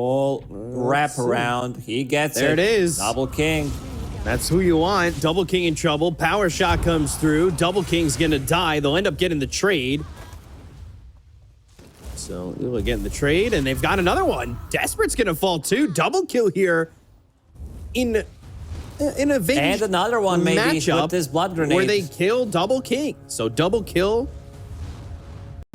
Full wrap around. He gets it. There it is. Double king. That's who you want. Double King in trouble. Power shot comes through. Double King's gonna die. They'll end up getting the trade. So we'll get in the trade, and they've got another one. Desperate's gonna fall too. Double kill here in a Vegas and another one maybe matchup with this blood grenade where they kill Double King. So double kill,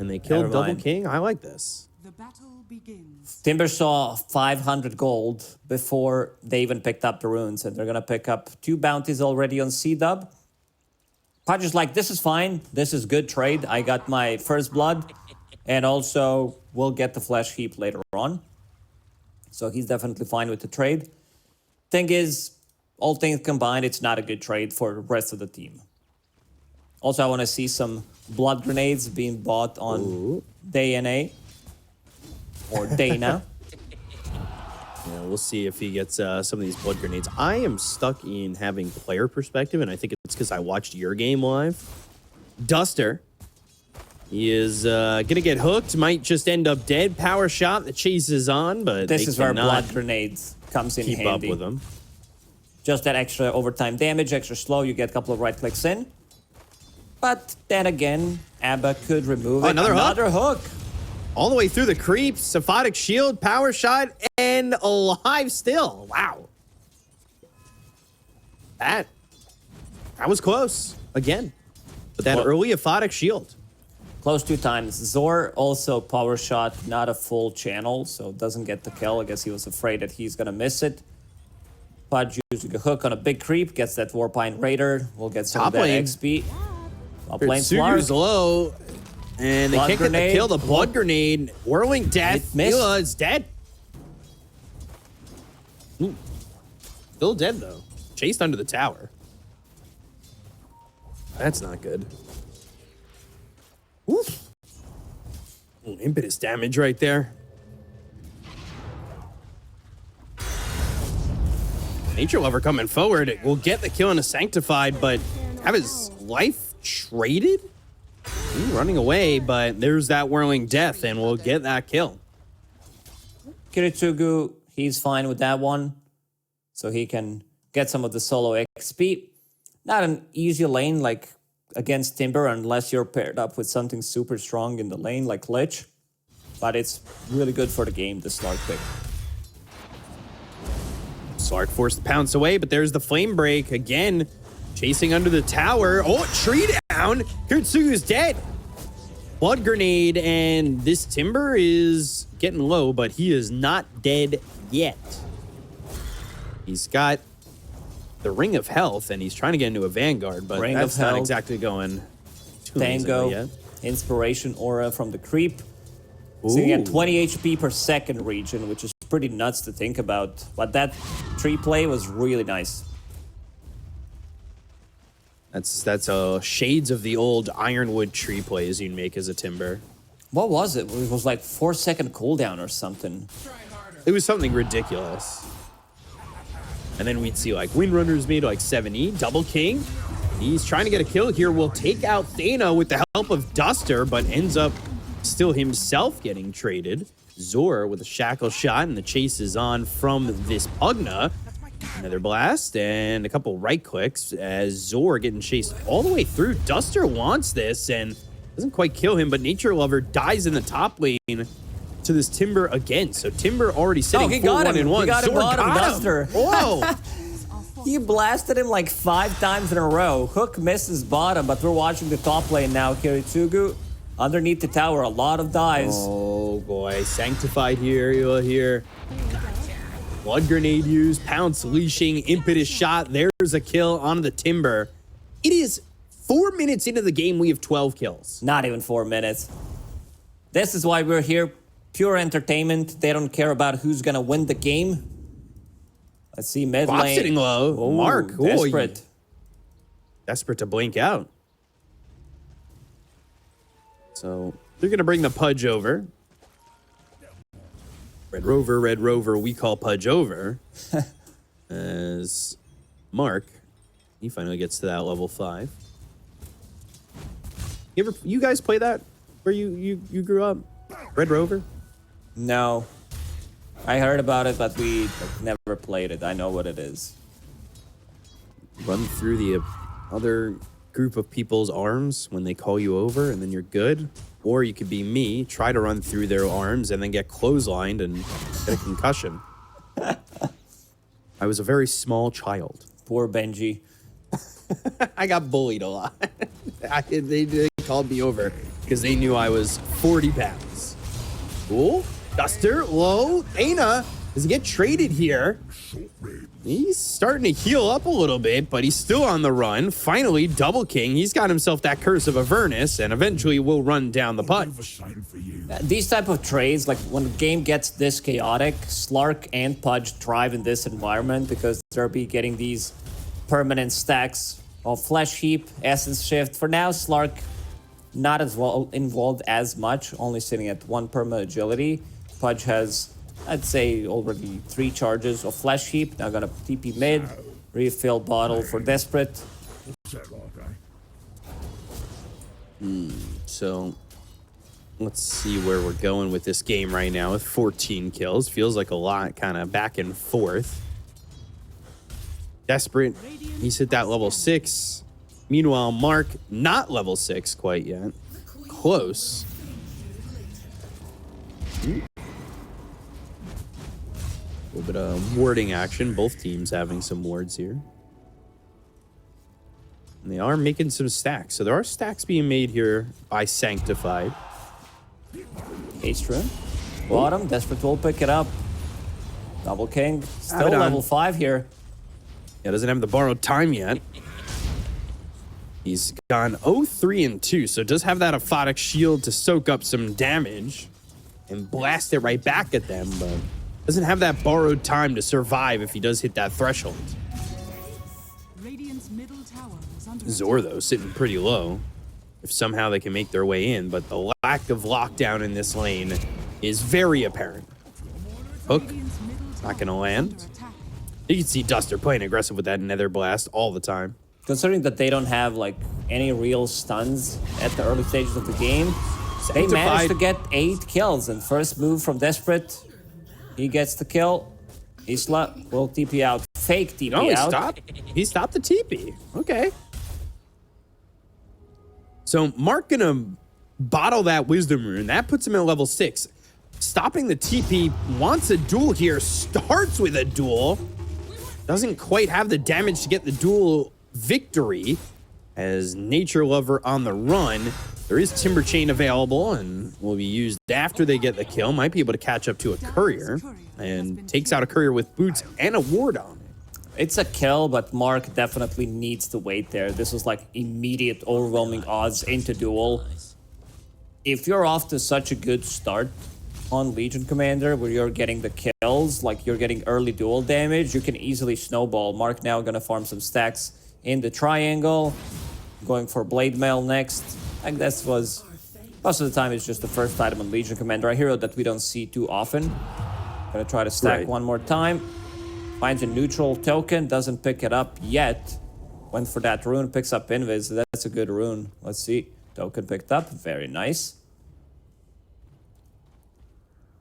and they kill Double King. I like this. The battle begins. Timber saw 500 gold before they even picked up the runes, and they're gonna pick up 2 bounties already on CDUB. Pudge is like, this is fine. This is good trade. I got my first blood, and also we'll get the flesh heap later on. So he's definitely fine with the trade. Thing is, all things combined, it's not a good trade for the rest of the team. Also, I want to see some blood grenades being bought on DNA or Dana. Yeah, we'll see if he gets some of these blood grenades. I am stuck in having player perspective, and I think it's because I watched your game live. Duster, he is going to get hooked, might just end up dead. Power shot, the chase is on, but this is where blood grenades comes in handy. Keep up with him. Just that extra overtime damage, extra slow, you get a couple of right clicks in. But then again, Abba could remove it. Another hook. All the way through the creep. Saphotic shield, power shot, and alive still. Wow. That was close. Again. But that early aphotic shield. Close 2 times. Zor also power shot, not a full channel, so doesn't get the kill. I guess he was afraid that he's going to miss it. Pudge using a hook on a big creep, gets that Warpine Raider. We'll get some of that XP. Top lane Sugu's low, and they can't get the kill. The blood grenade, whirling death. Mila is dead. Ooh. Still dead though. Chased under the tower. That's not good. Oof. Impetus damage right there. Nature Lover coming forward will get the kill on a Sanctified, but have his life traded? Ooh, running away, but there's that whirling death, and we'll get that kill. Kiritsugu, he's fine with that one, so he can get some of the solo XP. Not an easy lane like against Timber unless you're paired up with something super strong in the lane like Lich, but it's really good for the game, the Slark pick. Slark forced to pounce away, but there's the flame break again. Chasing under the tower. Oh, tree down. Kiritsugu's dead. Blood grenade, and this Timber is getting low, but he is not dead yet. He's got the Ring of Health, and he's trying to get into a Vanguard, but that's not exactly going too Tango, yet. Inspiration Aura from the creep. So you get 20 HP per second region, which is pretty nuts to think about. But that tree play was really nice. That's shades of the old Ironwood tree plays you'd make as a Timber. What was it? It was like 4-second cooldown or something. It was something ridiculous. And then we'd see like Windrunners made like 70. Double King. He's trying to get a kill here. Will take out Thana with the help of Duster, but ends up still himself getting traded. Zor with a shackle shot, and the chase is on from this Pugna. Another blast and a couple right clicks as Zor getting chased all the way through. Duster wants this and doesn't quite kill him, but Nature Lover dies in the top lane to this Timber again. So Timber already sitting 4-1-1. He got him, Duster. Whoa. He blasted him like 5 times in a row. Hook misses bottom, but we're watching the top lane now. Kiritsugu underneath the tower, a lot of dives. Oh boy, Sanctified here, you'll hear. Blood grenade used, pounce, leashing, impetus shot. There's a kill on the Timber. It is 4 minutes into the game, we have 12 kills. Not even 4 minutes. This is why we're here. Pure entertainment. They don't care about who's gonna win the game. Let's see, mid lane. Sitting low. Oh, Mark. Desperate. Desperate to blink out. So they're going to bring the Pudge over. Red Rover, we call Pudge over. As Mark, he finally gets to that level 5. You guys play that where you grew up? Red Rover? No. I heard about it, but we never played it. I know what it is. Run through the other group of people's arms when they call you over, and then you're good. Or you could be me, try to run through their arms and then get clotheslined and get a concussion. I was a very small child. Poor Benji. I got bullied a lot. They called me over because they knew I was 40 pounds. Cool. Duster, low. Aina does get traded here. He's starting to heal up a little bit, but he's still on the run. Finally, Double King. He's got himself that Curse of Avernus, and eventually will run down the Pudge. These type of trades, like when the game gets this chaotic, Slark and Pudge thrive in this environment because they'll be getting these permanent stacks of Flesh Heap, Essence Shift. For now, Slark not as well involved as much, only sitting at 1 perma agility. Pudge has, I'd say, already 3 charges of Flesh Heap. Now gonna TP mid, refill bottle for Desperate. So let's see where we're going with this game right now with 14 kills. Feels like a lot kind of back and forth. Desperate, he's hit that level 6. Meanwhile, Mark, not level 6 quite yet. Close. A little bit of warding action. Both teams having some wards here. And they are making some stacks. So there are stacks being made here by Sanctified. Haste Rune. Bottom, Desperate will pick it up. Double King, still Abaddon. level 5 here. Yeah, doesn't have the borrowed time yet. He's gone 0-3-2, so does have that Aphotic Shield to soak up some damage and blast it right back at them, but doesn't have that borrowed time to survive if he does hit that threshold. Radiant's middle tower is under Zor, though, sitting pretty low. If somehow they can make their way in, but the lack of lockdown in this lane is very apparent. Hook, Radiant's middle not tower gonna is land. under attack. You can see Duster playing aggressive with that Nether Blast all the time. Considering that they don't have like any real stuns at the early stages of the game, they managed to get 8 kills. And first move from Desperate, he gets the kill. Isla will TP out, fake TP No, out. he stopped the TP. Okay. So Mark gonna bottle that Wisdom Rune. That puts him at level 6. Stopping the TP, wants a duel here, starts with a duel. Doesn't quite have the damage to get the duel victory. As Nature Lover on the run. There is Timber Chain available and will be used after they get the kill. Might be able to catch up to a Courier. And takes out a Courier with boots and a ward on it. It's a kill, but Mark definitely needs to wait there. This was like immediate overwhelming odds into duel. If you're off to such a good start on Legion Commander where you're getting the kills, like you're getting early duel damage, you can easily snowball. Mark now gonna farm some stacks in the triangle, going for Blade Mail next. I think that was, most of the time it's just the first item on Legion Commander, a hero that we don't see too often. Gonna try to stack one more time. Finds a neutral token, doesn't pick it up yet. Went for that rune, picks up Invis. That's a good rune. Let's see. Token picked up, very nice.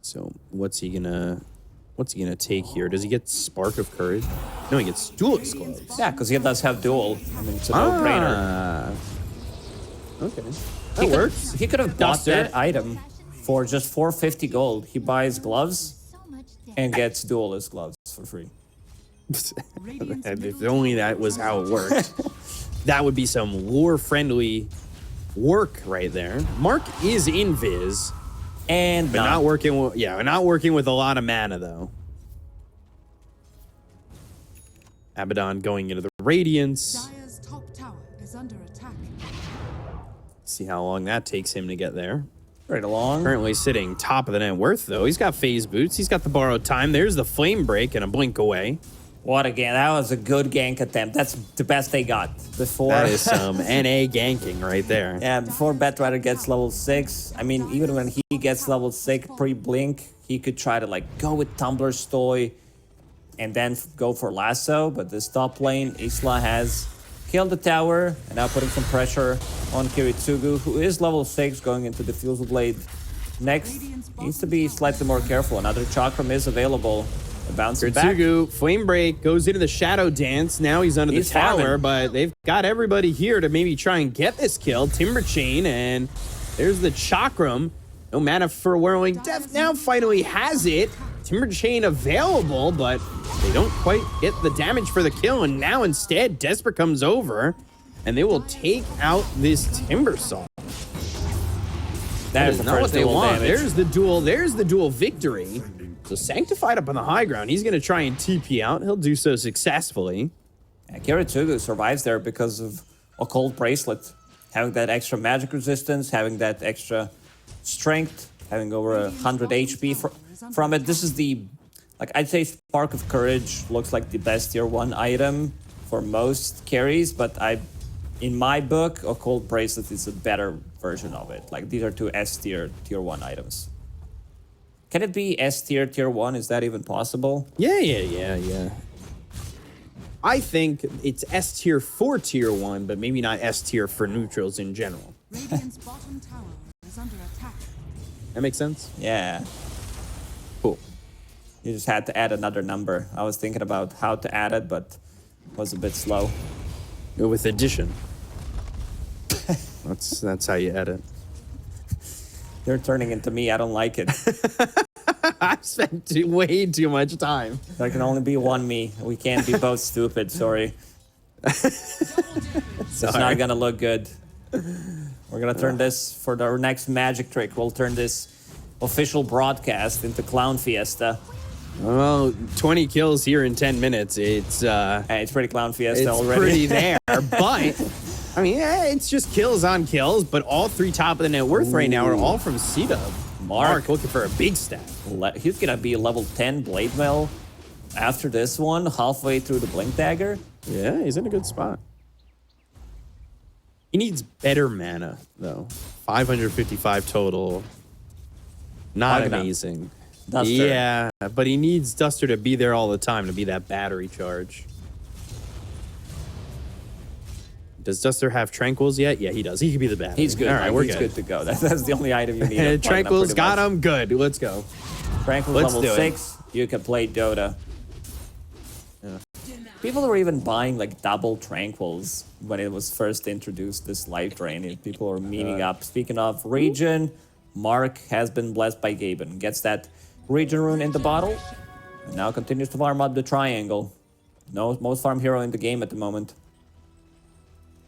So what's he gonna take here? Does he get Spark of Courage? No, he gets Duelist Gloves. Yeah, because he does have duel. I mean, it's a no-brainer. Okay, that works. He could have bought that item for just 450 gold. He buys gloves and gets duelist gloves for free. If only that was how it worked. That would be some lore-friendly work right there. Mark is invis, And but not working with, not working with a lot of mana though. Abaddon going into the Radiance. Dire's top tower is under attack. See how long that takes him to get there. right along. Currently sitting top of the net worth though. He's got phase boots. He's got the borrowed time. There's the flame break and a blink away. What again? That was a good gank attempt. That's the best they got before. That is some NA ganking right there. Yeah, before Batrider gets level 6. I mean, even when he gets level 6 pre-blink, he could try to like go with Tumbler's Toy and then go for Lasso. But this top lane, Isla has killed the tower and now putting some pressure on Kiritsugu, who is level 6 going into the Diffusal Blade. Next, needs to be slightly more careful. Another Chakram is available. Bouncing back. Ritsugu, Flame Break, goes into the Shadow Dance. Now he's under the tower, farming. but they've got everybody here to maybe try and get this kill. Timber Chain, and there's the Chakram. No mana for Whirling Death now finally has it. Timber Chain available, but they don't quite get the damage for the kill. And now instead, Desperate comes over, and they will take out this Timber Saw. That is Not what first they duel want. damage. There's the dual victory. So Sanctified up on the high ground. He's going to try and TP out. He'll do so successfully. Yeah, Kiritsugu survives there because of Occult Bracelet. Having that extra magic resistance, having that extra strength, having over 100 HP from it. This is the, like, I'd say Spark of Courage looks like the best tier 1 item for most carries, but in my book, Occult Bracelet is a better version of it. Like, these are two S tier 1 items. Can it be S tier 1? Is that even possible? Yeah. I think it's S tier for tier 1, but maybe not S tier for neutrals in general. Radiant's bottom tower is under attack. That makes sense? Yeah. Cool. You just had to add another number. I was thinking about how to add it, but it was a bit slow. Go with addition. That's how you edit. You're turning into me. I don't like it. I've spent way too much time. There can only be one me. We can't be both stupid. Sorry. It's not gonna look good. We're gonna turn this for our next magic trick. We'll turn this official broadcast into Clown Fiesta. Well, 20 kills here in 10 minutes. It's pretty Clown Fiesta it's already. pretty there, but I mean, it's just kills on kills. But all three top of the net worth right now are all from CDUB. Mark looking for a big stat. He's gonna be level 10 Blade Mail after this one, halfway through the Blink Dagger. Yeah, he's in a good spot. He needs better mana, though. 555 total. Not Probably not. amazing. Duster. Yeah, but he needs Duster to be there all the time to be that battery charge. Does Duster have Tranquils yet? Yeah, he does. He could be the battery. He's good. All right, we're He's good to go. That's the only item you need. Tranquils got him. Good. Let's go. Tranquil's Let's level do it. 6. You can play Dota. People were even buying like double Tranquils when it was first introduced, this life drain. People were memeing up. Speaking of region, Mark has been blessed by Gaben. Gets that region rune in the bottle. And now continues to farm up the triangle. No, most farm hero in the game at the moment.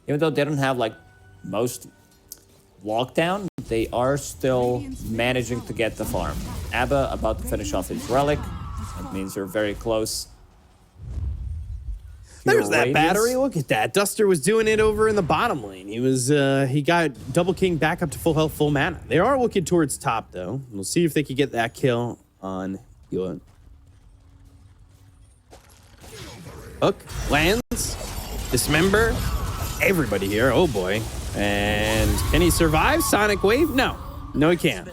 Even though they don't have like most lockdown, they are still managing to get the farm. Abba about to finish off his relic. That means you're very close. There's that Radiance. battery. Look at that. Duster was doing it over in the bottom lane. He got Double King back up to full health, full mana. They are looking towards top, though. We'll see if they can get that kill on Yuan. Hook lands. Dismember. Everybody here. Oh, boy. And can he survive Sonic Wave? No. No, he can't.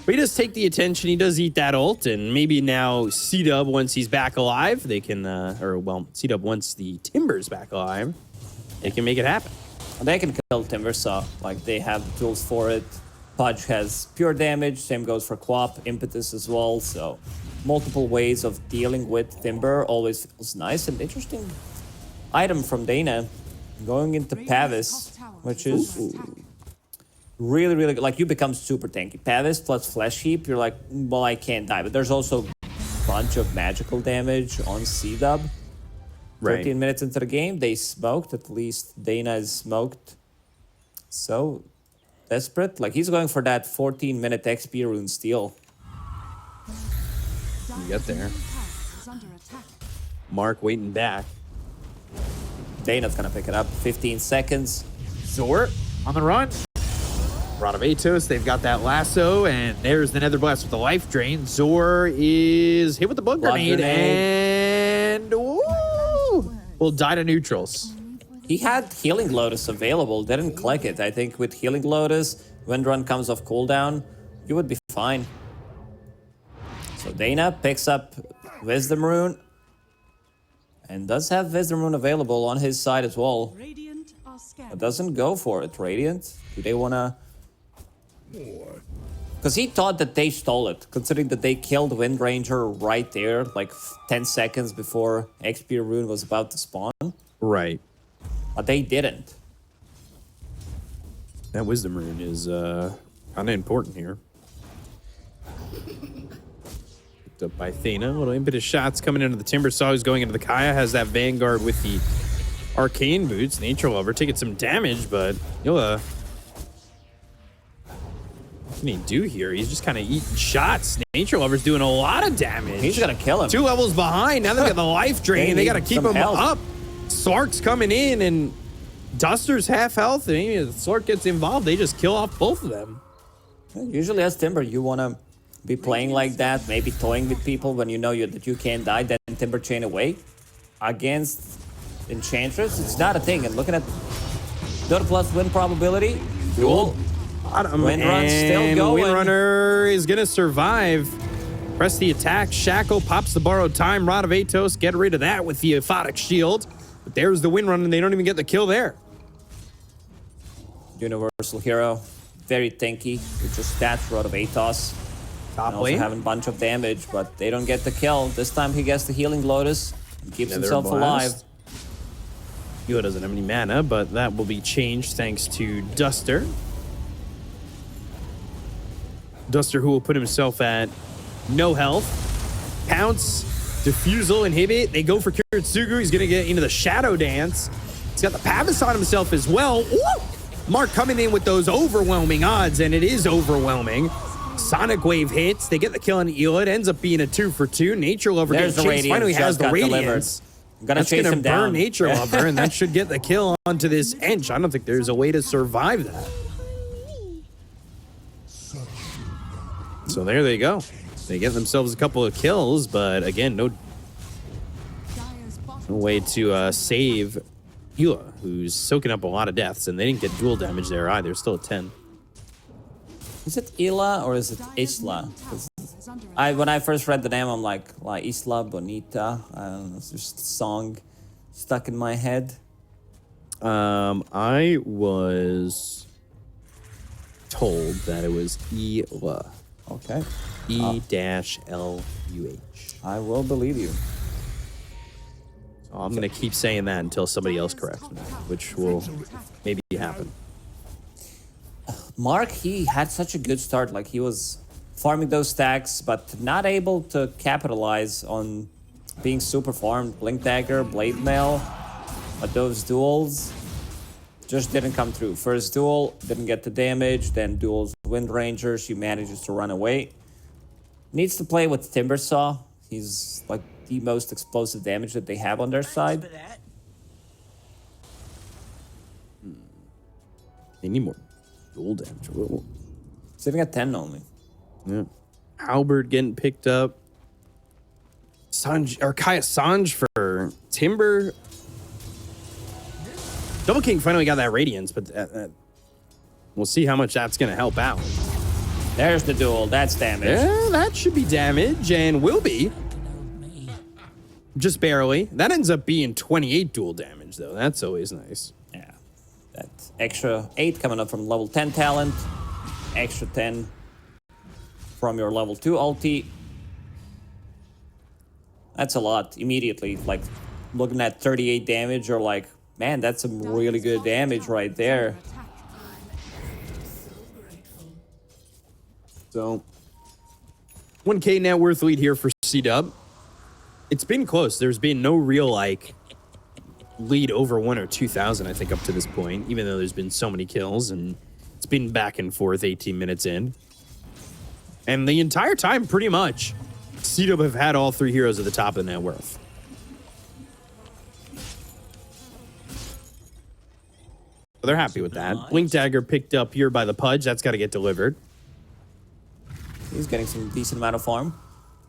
But he does take the attention. He does eat that ult. And maybe now CDUB, once he's back alive, they can, CDUB, once the Timber's back alive, they can make it happen. They can kill Timbersaw. Like, they have the tools for it. Pudge has pure damage. Same goes for Quap, Impetus as well. So, multiple ways of dealing with Timber always feels nice. And interesting item from Dana. Going into Pavis, which is really, really good. Like, you become super tanky. Pavis plus Flesh Heap, you're like, well, I can't die. But there's also a bunch of magical damage on CDUB. 13 minutes into the game, they smoked. At least Dana is smoked. So, desperate. Like, he's going for that 14-minute XP rune steal. You get there. Is under attack. Mark waiting back. Dana's gonna pick it up. 15 seconds. Zor on the run. Radavetos, they've got that lasso, and there's the Nether Blast with the life drain. Zor is hit with the bug grenade, and will die to neutrals. He had Healing Lotus available, didn't click it. I think with Healing Lotus, when run comes off cooldown, you would be fine. So Dana picks up Wisdom Rune, and does have Wisdom Rune available on his side as well. Radiant are scared. But doesn't go for it. Radiant, do they wanna Because he thought that they stole it, considering that they killed Wind Ranger right there, like 10 seconds before XP Rune was about to spawn. Right. But they didn't. That Wisdom Rune is kind of important here. Picked up by Thena. A little impetus shots coming into the Timbersaw. Who's going into the Kaya. Has that Vanguard with the Arcane Boots. Nature Lover taking some damage, but what can he do here? He's just kind of eating shots. Nature Lover's doing a lot of damage. He's gonna kill him. 2 levels behind. Now they've got the life drain. They got to keep him up. Slark's coming in, and Duster's half health. And if Slark gets involved, they just kill off both of them. Usually as Timber, you want to be playing like that, maybe toying with people when you know that you can't die, then Timber chain away. Against Enchantress, it's not a thing. And looking at Dota plus win probability, duel. Windrun's still going. Windrunner is going to survive. Press the attack. Shackle pops the borrowed time. Rod of Atos. Get rid of that with the Aphotic Shield. But there's the Windrunner, and they don't even get the kill there. Universal Hero. Very tanky. With just stats. Rod of Atos. Top also lane. having a bunch of damage, but they don't get the kill. This time he gets the Healing Lotus and keeps himself alive. Yua doesn't have any mana, but that will be changed thanks to Duster. Duster, who will put himself at no health. Pounce, Diffusal, Inhibit. They go for Kiritsugu. He's going to get into the Shadow Dance. He's got the Pavis on himself as well. Woo! Mark coming in with those overwhelming odds, and it is overwhelming. Sonic Wave hits. They get the kill on Ela. It ends up being a 2-for-2. Nature Lover gets chased. Finally has the Radiance. That's going to burn Nature Lover, and that should get the kill onto this Ench. I don't think there's a way to survive that. So there they go. They get themselves a couple of kills, but again, no way to save Hila, who's soaking up a lot of deaths, and they didn't get dual damage there either. Still at 10. Is it Ila or is it Isla? When I first read the name, I'm like Isla Bonita. I don't know, it's just a song stuck in my head. I was told that it was Ela. Okay. E-L-U-H. I will believe you. So I'm going to keep saying that until somebody else corrects me, which will maybe happen. Mark, he had such a good start. Like, he was farming those stacks, but not able to capitalize on being super farmed. Blink Dagger, Blade Mail, but those duels just didn't come through. First duel, didn't get the damage. Then duels Wind Ranger, she manages to run away. Needs to play with Timbersaw. He's like the most explosive damage that they have on their side. They need more dual damage. Whoa. Sitting at 10 only. Yeah. Albert getting picked up. Sanj or Kaya Sanj for Timber. Double King finally got that Radiance, but we'll see how much that's going to help out. There's the duel. That's damage. Yeah, that should be damage, and will be. Just barely. That ends up being 28 dual damage, though. That's always nice. Yeah. That extra 8 coming up from level 10 talent. Extra 10 from your level 2 ulti. That's a lot immediately. Like, looking at 38 damage, you're like, man, that's some really good damage right there. So, 1K net worth lead here for CDUB. It's been close. There's been no real, like, lead over 1 or 2,000, I think, up to this point, even though there's been so many kills, and it's been back and forth 18 minutes in. And the entire time, pretty much, CDUB have had all 3 heroes at the top of the net worth. So they're happy with that. Blink Dagger picked up here by the Pudge. That's got to get delivered. He's getting some decent amount of farm.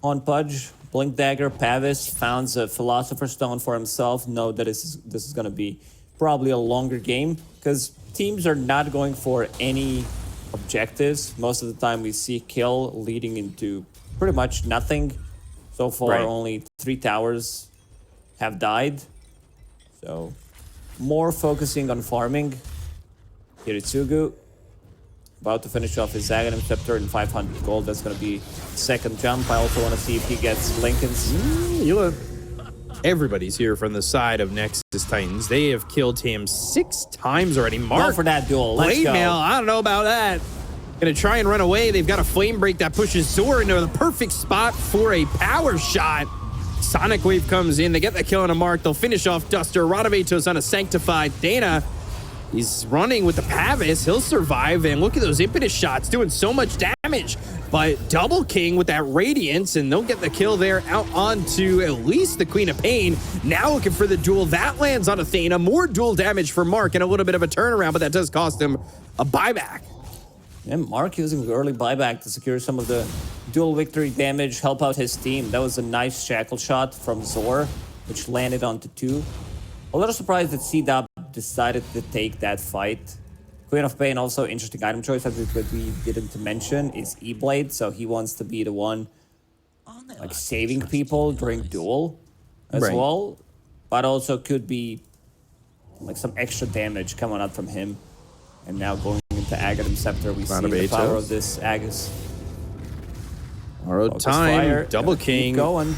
On Pudge, Blink Dagger, Pavis founds a Philosopher's Stone for himself. Know that this is going to be probably a longer game because teams are not going for any objectives. Most of the time we see kill leading into pretty much nothing. So far, only 3 towers have died. So more focusing on farming. Kiritsugu about to finish off his Aghanim Scepter in 500 gold. That's going to be second jump. I also want to see if he gets Lincoln's. Everybody's here from the side of Nexus Titans. They have killed him 6 times already. Mark, Go for that duel. Let's Blade go. Mail, I don't know about that. Gonna try and run away. They've got a flame break that pushes Zor into the perfect spot for a power shot. Sonic Wave comes in. They get the kill on a Mark. They'll finish off Duster. Radavatos on a Sanctified. Dana, he's running with the Pavis. He'll survive. And look at those impetus shots doing so much damage. But Double King with that Radiance, and they'll get the kill there out onto at least the Queen of Pain. Now looking for the duel. That lands on Athena. More duel damage for Mark and a little bit of a turnaround, but that does cost him a buyback. And Mark using early buyback to secure some of the dual victory damage, help out his team. That was a nice shackle shot from Zor, which landed onto 2. A little surprised that CDUB decided to take that fight. Queen of Pain, also interesting item choice that we didn't mention, is E-Blade. So he wants to be the one like saving people during duel as well. But also could be like some extra damage coming out from him. And now going into Aghanim Scepter, we see the power of this Agus. Borrowed time, Fire. Double King. Keep going.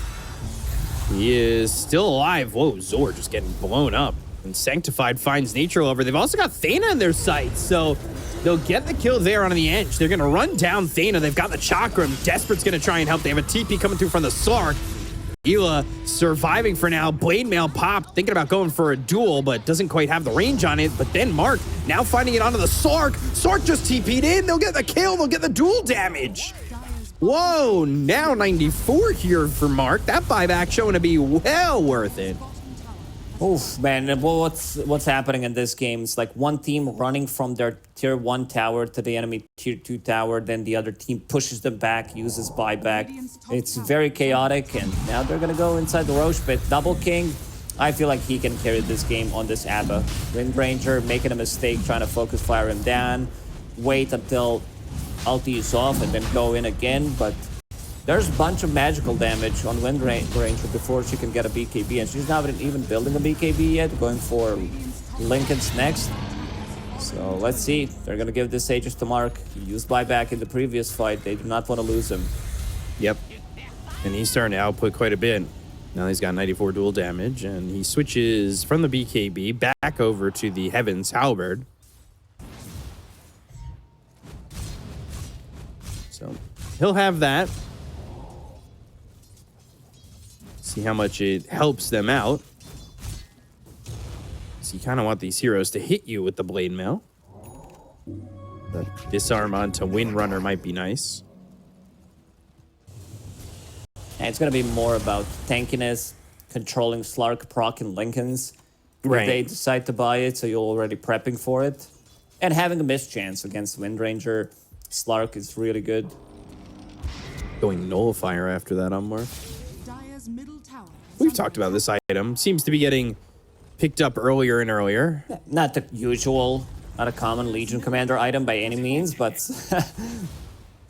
He is still alive. Whoa, Zor just getting blown up. And Sanctified finds Nature Lover. They've also got Thena in their sights, so they'll get the kill there on the edge. They're going to run down Thena. They've got the Chakram. Desperate's going to try and help. They have a TP coming through from the Sark. Ela surviving for now. Blade Mail popped, thinking about going for a duel, but doesn't quite have the range on it. But then Mark now finding it onto the Sark. Sark just TP'd in. They'll get the kill. They'll get the duel damage. Whoa, now 94 here for Mark. That buyback showing to be well worth it. Oof, man. Well, what's happening in this game? It's like one team running from their tier 1 tower to the enemy tier 2 tower, then the other team pushes them back, uses buyback. It's very chaotic, and now they're gonna go inside the Roche pit. Double King, I feel like he can carry this game on this ABBA. Wind Ranger making a mistake, trying to focus fire him down, wait until ulti is off, and then go in again, but there's a bunch of magical damage on Wind Ranger before she can get a BKB, and she's not even building a BKB yet, going for Lincoln's next. So let's see. They're going to give this Aegis to Mark. He used buyback in the previous fight. They do not want to lose him. Yep. And he's starting to output quite a bit. Now he's got 94 dual damage, and he switches from the BKB back over to the Heaven's Halberd. So he'll have that. See how much it helps them out. So you kind of want these heroes to hit you with the Blade Mail. The disarm onto Windrunner might be nice. And it's going to be more about tankiness, controlling Slark, proc, and Lincolns. Right. If they decide to buy it, so you're already prepping for it. And having a mischance against Wind Ranger, Slark is really good. Going Nullifier after that on Mark. Dire's middle tower is We've under talked about this item. Seems to be getting picked up earlier and earlier. Not the usual, not a common Legion Commander item by any means, but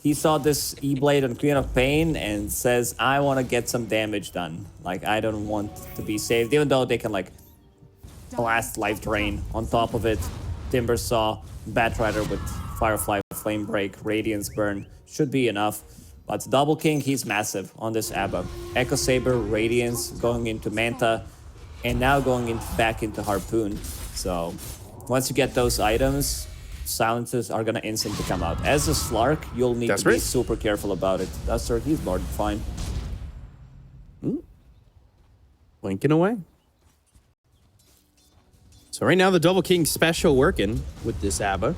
he saw this E-Blade on Queen of Pain and says, I want to get some damage done. Like, I don't want to be saved, even though they can, like, blast Life Drain on top of it. Timber Saw, Batrider with Firefly, Flame Break, Radiance Burn should be enough. But Double King, he's massive on this ABBA. Echo Saber, Radiance, going into Manta, and now going back into Harpoon. So once you get those items, silences are gonna instantly come out. As a Slark, you'll need to be super careful about it. Duster, he's more than fine. Blinking away. So right now the Double King special working with this ABBA.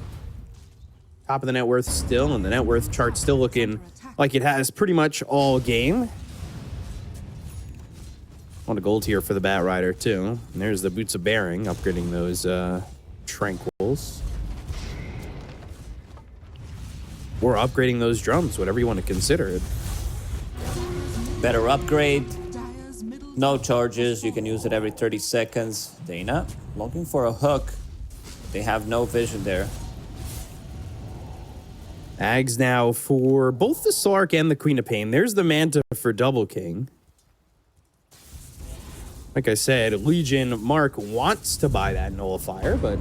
Top of the net worth still, and the net worth chart still looking like it has pretty much all game. Want a gold here for the Bat Rider too. And there's the Boots of Bearing, upgrading those Tranquils. Or upgrading those drums, whatever you want to consider it. Better upgrade. Dire's middle No charges. You can use it every 30 seconds. Dana looking for a hook. They have no vision there. Ags now for both the Slark and the Queen of Pain. There's the Manta for Double King. Like I said, Legion Mark wants to buy that Nullifier, but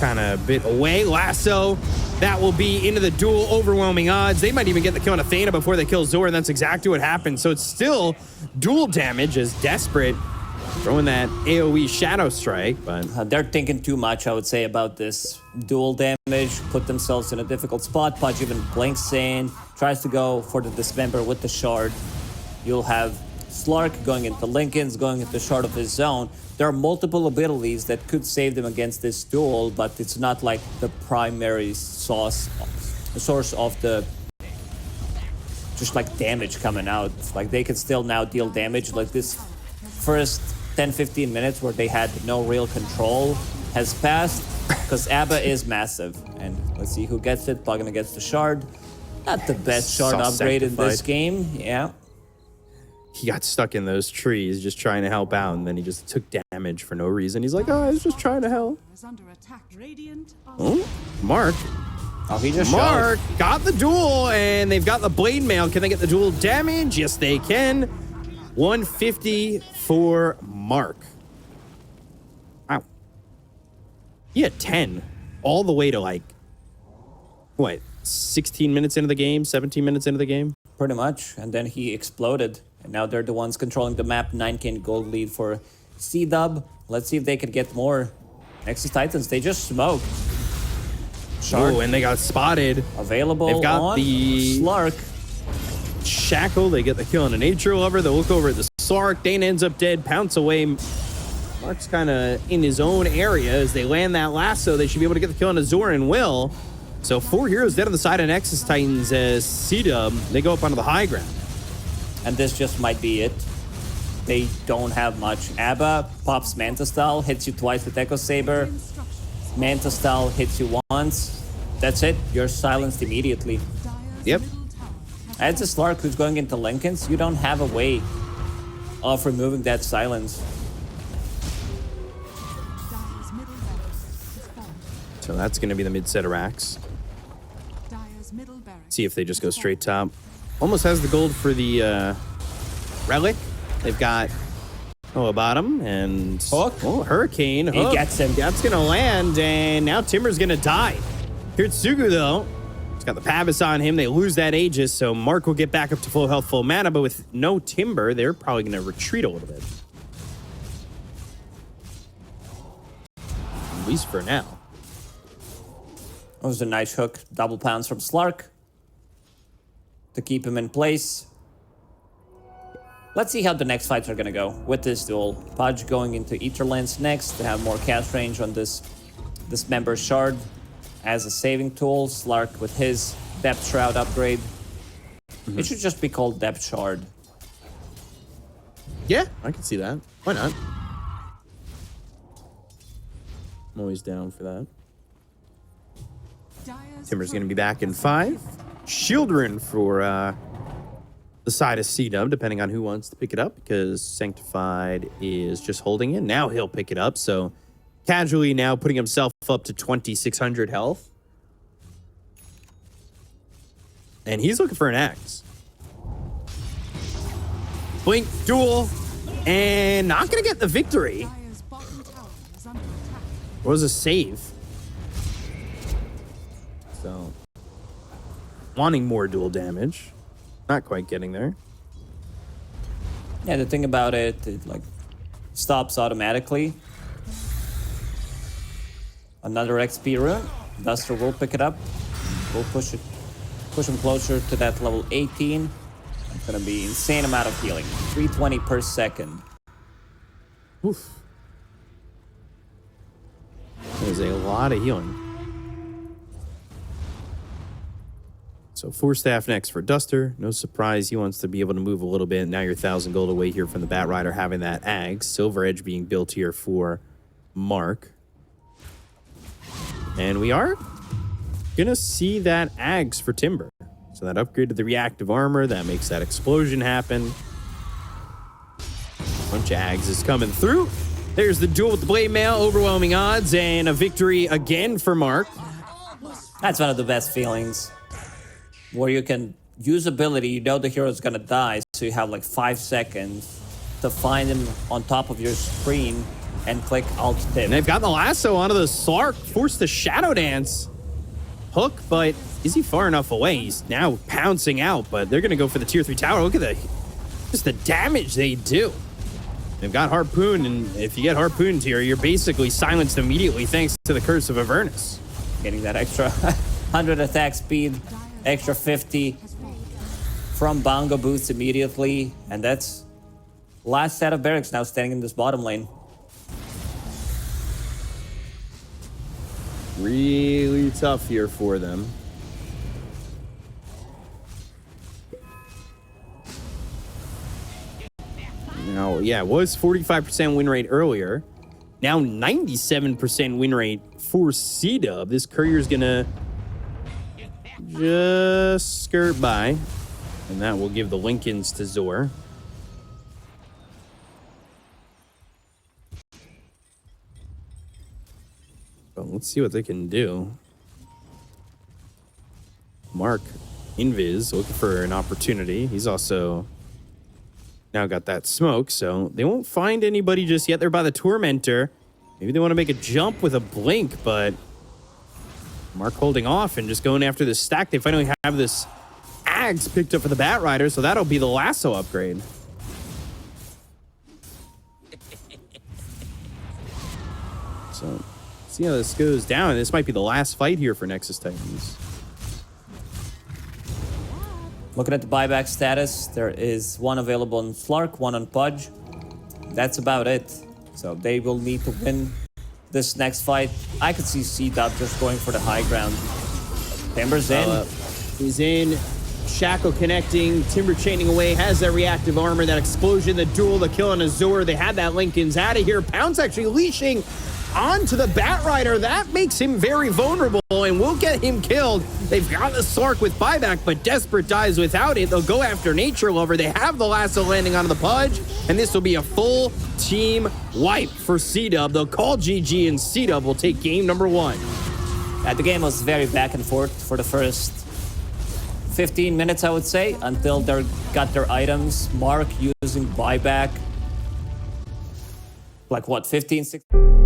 kind of bit away. Lasso, that will be into the duel. Overwhelming odds. They might even get the kill on Athena before they kill Zor, and that's exactly what happened. So it's still dual damage as Desperate throwing that AoE Shadow Strike, but They're thinking too much, I would say, about this dual damage, put themselves in a difficult spot. Pudge even blinks in, tries to go for the Dismember with the Shard. You'll have Slark going into Linken's, going into Shard of his own. There are multiple abilities that could save them against this duel, but it's not like the primary source of the just like damage coming out. Like they can still now deal damage. Like this first 10-15 minutes where they had no real control has passed because Abba is massive. And let's see who gets it. Pugna gets the Shard. Not the best Shard upgrade in this game. Yeah. he got stuck in those trees just trying to help out, and then he just took damage for no reason. He's like, oh, I was just trying to help. Oh, Mark. Oh, he just Mark got the duel, and they've got the blade mail. Can they get the duel damage? Yes, they can. 150 for Mark. Wow. He had 10 all the way to like, what, 16 minutes into the game, 17 minutes into the game? Pretty much. And then he exploded. And now they're the ones controlling the map. 9k gold lead for CDUB. Let's see if they could get more. Nexus Titans, they just smoked. Shark. Oh, and they got spotted. Available. They've got on the Slark. Shackle. They get the kill on a nature lover. They look over at the Slark. Dane ends up dead. Pounce away. Mark's kind of in his own area as they land that lasso. They should be able to get the kill on Azor and Will. So 4 heroes dead on the side of Nexus Titans as CDUB. They go up onto the high ground. And this just might be it. They don't have much. Abba pops Manta Style, hits you twice with Echo Saber. Manta Style hits you once. That's it. You're silenced immediately. Yep. As a Slark who's going into Linken's, you don't have a way of removing that silence. So that's going to be the mid-set of racks. See if they just go straight top. Almost has the gold for the relic. They've got a bottom and Hook. Oh, Hurricane. He Hook. gets him. That's gonna land, and now Timber's gonna die. Hitsugu though, he's got the Pabas on him. They lose that Aegis, so Mark will get back up to full health, full mana. But with no Timber, they're probably gonna retreat a little bit, at least for now. That was a nice hook. Double pounds from Slark to keep him in place. Let's see how the next fights are gonna go with this duel. Pudge going into Etherlands next to have more cast range on this member shard as a saving tool. Slark with his Depth Shroud upgrade. It should just be called Depth Shard. Yeah, I can see that. Why not? I'm always down for that. Timber's gonna be back in 5. Shieldrin for the side of CDUB, depending on who wants to pick it up, because Sanctified is just holding it. Now he'll pick it up, so casually now putting himself up to 2,600 health. And he's looking for an axe. Blink, duel, and not going to get the victory. It was a save. So, wanting more dual damage. Not quite getting there. Yeah, the thing about it, it like stops automatically. Another XP rune. Duster will pick it up. We'll push him closer to that level 18. It's gonna be insane amount of healing. 320 per second. Oof. There's a lot of healing. So 4 staff next for Duster. No surprise, he wants to be able to move a little bit. Now you're 1,000 gold away here from the Bat Rider having that Ag. Silver Edge being built here for Mark. And we are gonna see that Ags for Timber. So that upgrade to the reactive armor, that makes that explosion happen. Bunch of Ags is coming through. There's the duel with the Blade Mail, overwhelming odds, and a victory again for Mark. That's one of the best feelings. Where you can use ability, you know the hero's gonna die, so you have like 5 seconds to find him on top of your screen and click Alt Tab. And they've got the lasso onto the Slark, forced the Shadow Dance. Hook, but is he far enough away? He's now pouncing out, but they're going to go for the tier 3 tower. Look at just the damage they do. They've got Harpoon, and if you get Harpooned here, you're basically silenced immediately thanks to the Curse of Avernus. Getting that extra 100 attack speed, extra 50 from Bongo boosts immediately, and that's last set of barracks now standing in this bottom lane. Really tough here for them. Now, yeah, it was 45% win rate earlier. Now 97% win rate for CDUB. This courier's gonna just skirt by, and that will give the Lincolns to Zor. Let's see what they can do. Mark, Invis, looking for an opportunity. He's also now got that smoke, so they won't find anybody just yet. They're by the Tormentor. Maybe they want to make a jump with a blink, but Mark holding off and just going after this stack. They finally have this Axe picked up for the Bat Rider, so that'll be the lasso upgrade. So see how this goes down. This might be the last fight here for Nexus Titans. Looking at the buyback status, there is one available on Slark, one on Pudge. That's about it. So they will need to win this next fight. I could see CDUB just going for the high ground. Timber's in. He's in. Shackle connecting, Timber chaining away, has that reactive armor, that explosion, the duel, the kill on Azure. They had that Lincoln's out of here. Pounce actually leashing onto the Bat Rider. That makes him very vulnerable and will get him killed. They've got the Slark with buyback, but Desperate dies without it. They'll go after Nature Lover. They have the lasso landing onto the Pudge, and this will be a full team wipe for CDUB. They'll call GG, and CDUB will take game number 1. The game was very back and forth for the first 15 minutes, I would say, until they got their items. Mark using buyback. Like what, 15, 16?